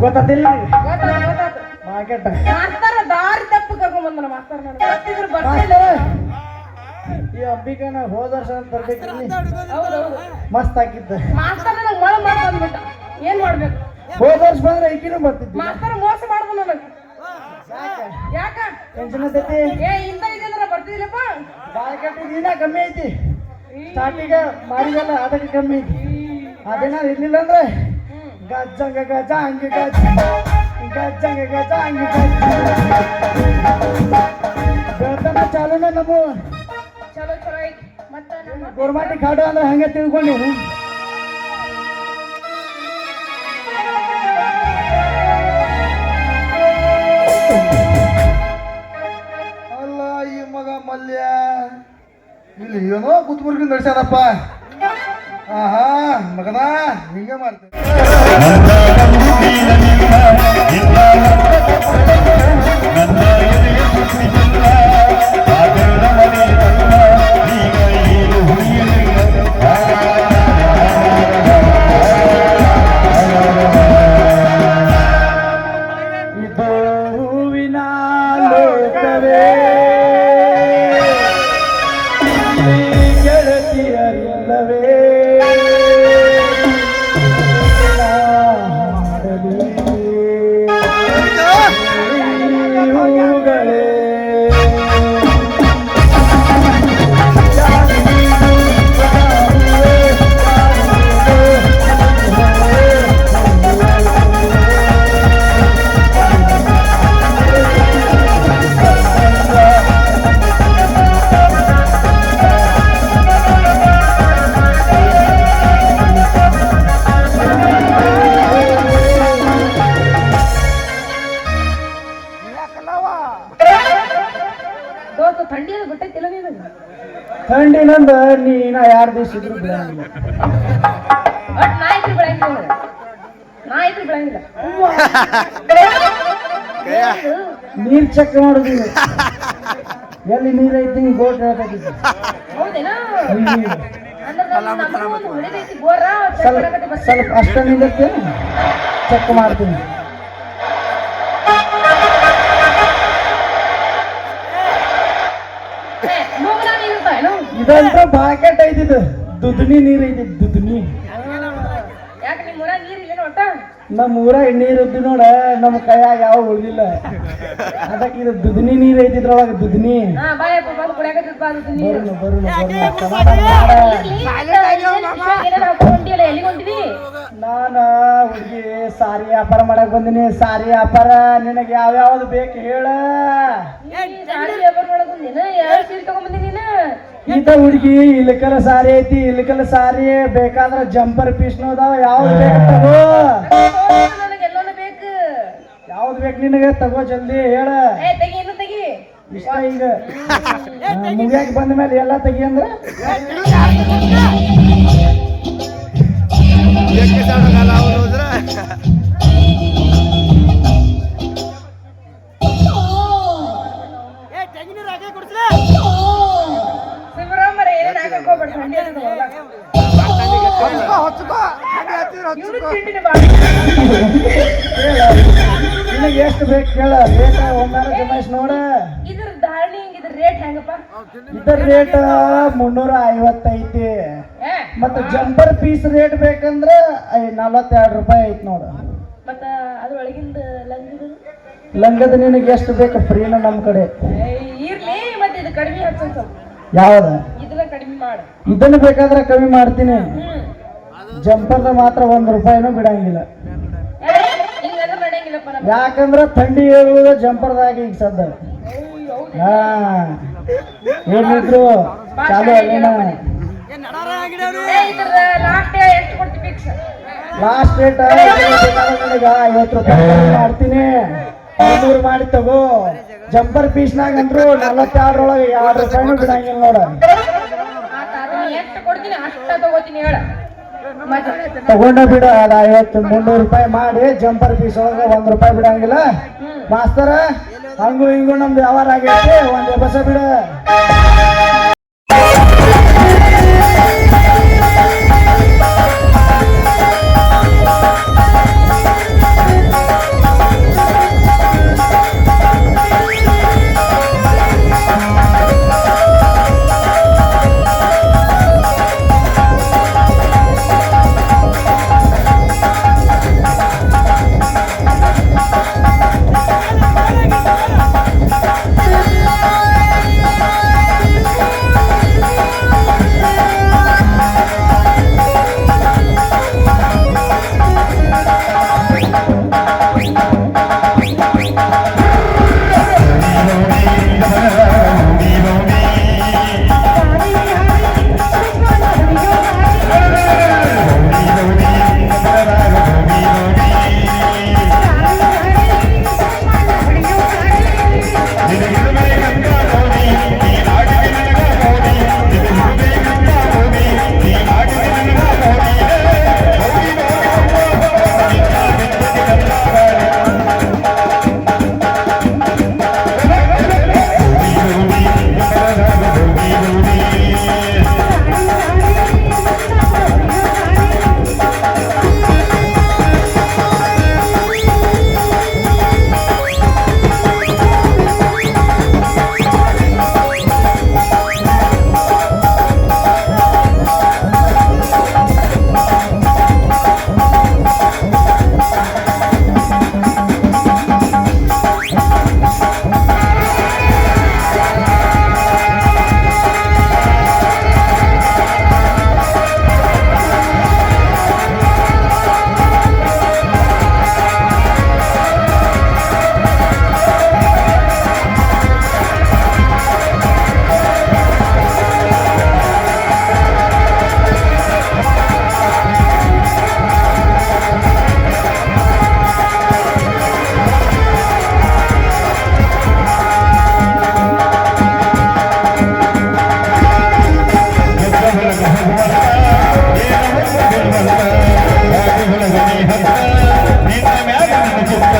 ಗೊತ್ತಿಲ್ಲ ಮಾರ್ಕೆಟ್ ಮಾಸ್ತರ ದಾರಿ ತಪ್ಪು ಕರ್ಕೊಂಡ್ ಬಂದನ ಮಾಸ್ತರ ಬರ್ತಿದ್ರು ಬರ್ತಿಲ್ಲ ಈ ಅಂಬಿಕನ ಹೋದ ವರ್ಷ ತರ್ಬೇಕ್ರಿ ಹೌದೌದು ಮಸ್ತ್ ಹಾಕಿದ್ದ ಮಾಸ್ತರ ನನಗೆ ಮಳ ಮಾಡಿ ಬಂದ್ಬಿಟ್ಟ ಏನ್ ಮಾಡ್ಬೇಕು ಹೋದ ವರ್ಷ ಬಂದ್ರೆ ಈಕಿನೂ ಬರ್ತಿದ್ವಿ ಮಾಸ್ತರ ಮೋಸ ಮಾಡ್ದ ನನಗೆ ಯಾಕ ಟೆನ್ಷನ್ ಐತಿ ಏ ಇಂತ ಇದ್ರೆ ಬರ್ತಿದಿಲ್ಲಪ್ಪ ಮಾರ್ಕೆಟ್ ದಿನ ಕಮ್ಮಿ ಐತಿ ಸ್ಟಾರ್ಟಿಂಗ್ ಮಾಡಿದಲ್ಲ ಅದಕ್ಕೆ ಕಮ್ಮಿ ಐತಿ ಅದೇನಾರು ಇರ್ಲಿಲ್ಲ ಅಂದ್ರೆ ಗಜ್ಜಂಗ ಗಜ ಹಂಗೆ ಗಜ್ಜ ಗಜ್ಜಂಗ ಗಜ ಹಂಗೆ ಗಜ್ಜ ಬೆಳ್ತನ ಚಾಲೂನ ನಮ್ಮ ಚಲೋ ಚಲೋ ಐತಿ ಮತ್ತೆ ಗೋರ್ಮಾಟಿ ಕಾಡು ಅಂದ್ರೆ ಹಂಗೆ ತಿಳ್ಕೊಂಡೀನಿ ಅಲ್ಲ ಈ ಮಗ ಮಲ್ಯ ಇಲ್ಲಿ ಏನೋ ಕೂತ್ಬರ್ಗಿ ನಡ್ಸ್ಯಾನಪ್ಪ ಆಹಾ ಮಗನ ಹಿಂಗೆ ಮಾಡ್ತೇನೆ ಇದು ಹೂವಿನ ಲೋಕವೇ ಗೆಳತಿಯರಿಲ್ಲವೇ ಹೂಗಳೇ ದೋಸ್ತ ಥಂಡಿ ಅದು ಬಿಟ್ಟೈತಿಲ್ಲ ನೀನು ಥಂಡಿನಂದ ನೀನ 2 ದಿವಸ ಇದ್ರು ಬಿಡಂಗಿಲ್ಲ ಬಟ್ ನಾ ಇದ್ರು ಬೆಳಂಗಿಲ್ಲ ನಾ ಇದ್ರು ಬೆಳಂಗಿಲ್ಲ ನೀರ್ ಚೆಕ್ ಮಾಡುದಿಲ್ಲ ಎಲ್ಲಿ ನೀರ್ ಐತಿ ಗೋಟ್ ಹೇಳ್ತೈತಿ ಹೌದೇನಾ ಅಂದ್ರೆ ನಮ್ದು ಒಂದು ಹೊಳಿದೈತಿ ಬೋರ ಸ್ವಲ್ಪ ಸ್ವಲ್ಪ ಅಷ್ಟ ನಿಲ್ಲತ್ತೆ ಚೆಕ್ ಮಾಡ್ತೀನಿ ಇದಂತ ಬಾಕೆಟ್ ಐತಿದ್ದು ದುದ್ನಿ ನೀರ್ ಐತಿ ದುದ್ನಿ ಯಾಕೆ ನಿಮ್ಮ ಊರಾಗ ನೀರು ಇಲ್ಲ ಒಟ್ಟ ನಮ್ಮ ಊರಾಗ ನೀರ್ ಇದ್ದು ನೋಡ ನಮ್ಮ ಕೈಯಾಗ ಯಾವ ಉಳಿದಿಲ್ಲ ಅದಕ್ಕೆ ಇದು ದುದ್ನಿ ನೀರ್ ಐತಿದ್ರೊಳಗ ದುದ್ನಿ ಹಾ ಬಾಯಪ್ಪ ಬಂದು ಕುಡಿಯಾಕತ್ತಿದ್ ಬಾ ಅದು ನೀರು ಬರುಣ ಸಮಾಧಾನ ಏನಾರ ಹಾಕೊಂಡಿಯಲ್ಲ ಎಲ್ಲಿಗೆ ಹೊಂಟಿದಿ ನಾನ ಹುಡುಗಿ ಸಾರಿ ವ್ಯಾಪಾರ ಮಾಡಕ್ ಬಂದಿನಿ ಸಾರಿ ವ್ಯಾಪಾರ ನಿನಗೆ ಯಾವ್ಯಾವ್ದು ಬೇಕು ಹೇಳ ಸಾರಿ ವ್ಯಾಪಾರ ಮಾಡಕ್ ಬಂದಿನ ಯಾವ ಸೀರೆ ತಗೊಂಡ್ಬಂದಿ ನೀನು ಇಂಥ ಹುಡುಗಿ ಇಲ್ಕಲ ಸಾರಿ ಐತಿ ಇಲ್ಕಲ ಸಾರಿ ಬೇಕಾದ್ರ ಜಂಪರ್ ಪೀಸ್ ನೋದಾವ ಯಾವ್ದು ಬೇಕು ತಗೋ ನನಗೆ ಎಲ್ಲೋನು ಬೇಕು ಯಾವ್ದು ಬೇಕು ನಿನಗೆ ತಗೋ ಜಲ್ದಿ ಹೇಳ ಏ ತೆಗಿ ಇನ್ನು ತೆಗಿ ಇಷ್ಟ ಈಗ ಮುಗಿಯಾಕ ಬಂದ ಮೇಲೆ ಎಲ್ಲ ತೆಗಿ ಅಂದ್ರ ಶಿವರಾಮರ ಏನೇನು ಹಾಕಕ್ ಹೋಗ್ಬೇಡ ಥಂಡಿ ಅದು ಇವ್ರು ತಿಂಡಿನ ಬಾ ನಿನಗೆ ಎಷ್ಟು ಬೇಕು ಕೇಳ ರೇಟ್ ಒಂದಾರ ಜಮಾಯಿಸ್ ನೋಡ ಇದ್ರ ಧಾರಣಿ ಇದ್ರ ರೇಟ್ ಹೆಂಗಪ್ಪ ಇದರ ರೇಟ್ 350 ಐತಿ ಏ ಮತ್ತ ಜಂಪರ್ ಪೀಸ್ ರೇಟ್ ಬೇಕಂದ್ರ 42 ರೂಪಾಯಿ ಐತಿ ನೋಡ ಮತ್ತ ಅದ್ರೊಳಗಿಂದ ಲಂಗದ ಲಂಗದ ನಿನಗೆ ಎಷ್ಟು ಬೇಕು ಫ್ರೀನ ನಮ್ಮ ಕಡೆ ಇರ್ಲಿ ಮತ್ತೆ ಇದು ಕಡಿಮೆ ಹಚ್ಚನ್ ಸ್ವಲ್ಪ ಯಾವ್ದ ಇದನ್ನ ಕಡಿಮೆ ಮಾಡು ಇದನ್ನ ಬೇಕಾದ್ರೆ ಕಮ್ಮಿ ಮಾಡ್ತೀನಿ ಜಂಪರ್ದ ಮಾತ್ರ 1 ರೂಪಾಯಿನೂ ಬಿಡಂಗಿಲ್ಲ ಹಿಂಗಂದ್ರೆ ನಡೆಯಂಗಿಲ್ಲಪ್ಪ ನಮ್ಮ ಯಾಕಂದ್ರ ಥಂಡಿ ಹೇಳುವುದು ಜಂಪರ್ದಾಗ ಈಗ ಸದ್ದ ಹಾ ಏನಿದ್ರು ಚಾಲು ಅಲ್ಲೇನ ಇದ್ರ ಲಾಸ್ಟ್ ಎಷ್ಟು ಕೊಡ್ತಿ ಫಿಕ್ಸ್ ಲಾಸ್ಟ್ ರೇಟ್ ನನಗ 50 ರೂಪಾಯಿ ಕಮ್ಮಿ ಮಾಡ್ತೀನಿ 300 ಮಾಡಿ ತಗೋ ಜಂಪರ್ ಪೀಸ್ನಾಗ ಅಂದ್ರು 42 ಒಳಗೆ 2 ರೂಪಾಯಿನೂ ಬಿಡಂಗಿಲ್ಲ ನೋಡ ಎಷ್ಟು ಕೊಡ್ತೀನಿ ಅಷ್ಟ ತಗೋತೀನಿ ಹೇಳ ತಗೊಂಡ ಬಿಡ ಅದ 300 ರೂಪಾಯಿ ಮಾಡಿ ಜಂಪರ್ ಪೀಸ್ ಒಳಗೆ 1 ರೂಪಾಯಿ ಬಿಡಂಗಿಲ್ಲ ಮಾಸ್ತರ ಹಂಗು ಹಿಂಗು ನಮ್ದು ವ್ಯವಹಾರ ಆಗೈತಿ ಒಂದ್ ಬಸ ಬಿಡ ನಿನ್ನ ಮ್ಯಾಗ ನನ್ನ ಚಿತ್ತ